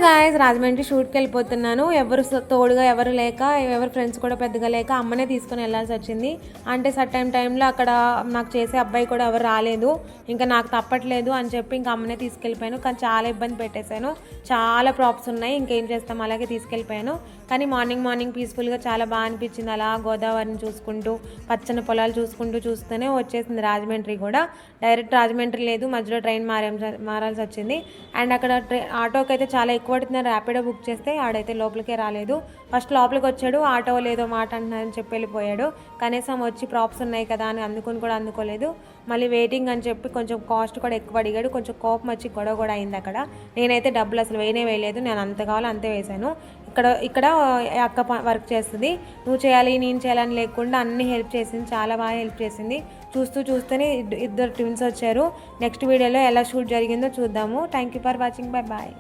Guys Rajahmundry షూట్కి వెళ్ళిపోతున్నాను. ఎవరు తోడుగా ఎవరు లేక, ఎవరు ఫ్రెండ్స్ కూడా పెద్దగా లేక అమ్మనే తీసుకొని వెళ్ళాల్సి వచ్చింది. అంటే సర్టైన్ టైంలో అక్కడ నాకు చేసే అబ్బాయి కూడా ఎవరు రాలేదు. ఇంకా నాకు తప్పట్లేదు అని చెప్పి ఇంకా అమ్మనే తీసుకెళ్ళిపోయాను. కానీ చాలా ఇబ్బంది పెట్టేశాను. చాలా ప్రాప్స్ ఉన్నాయి, ఇంకేం చేస్తాం, అలాగే తీసుకెళ్ళిపోయాను. కానీ మార్నింగ్ పీస్ఫుల్గా చాలా బాగా అనిపించింది. అలా గోదావరిని చూసుకుంటూ పచ్చని పొలాలు చూస్తూనే వచ్చేసింది రాజమండ్రి కూడా. డైరెక్ట్ రాజమండ్రి లేదు, మధ్యలో ట్రైన్ మారాల్సి వచ్చింది. అండ్ అక్కడ ఆటోకి అయితే చాలా ఎక్కువ పడుతున్నారు. ర్యాపిడో బుక్ చేస్తే ఆడైతే లోపలికే రాలేదు. ఫస్ట్ లోపలికి వచ్చాడు, ఆటో లేదో మాట అంటున్నారని చెప్పి వెళ్ళిపోయాడు. కనీసం వచ్చి ప్రాప్స్ ఉన్నాయి కదా అని అందుకుని కూడా అందుకోలేదు. మళ్ళీ వెయిటింగ్ అని చెప్పి కొంచెం కాస్ట్ కూడా ఎక్కువ అడిగాడు. కొంచెం కోపం వచ్చి గొడవ కూడా అయింది అక్కడ. నేనైతే డబ్బులు అసలు వేయలేదు, నేను అంత కావాలో అంతే వేశాను. ఇక్కడ అక్క వర్క్ చేస్తుంది, నువ్వు చేయాలి నేను చేయాలని లేకుండా అన్ని హెల్ప్ చేసింది, చాలా బాగా హెల్ప్ చేసింది. చూస్తూనే ఇద్దరు ట్విన్స్ వచ్చారు. నెక్స్ట్ వీడియోలో ఎలా షూట్ జరిగిందో చూద్దాము. Thank you for watching, bye bye.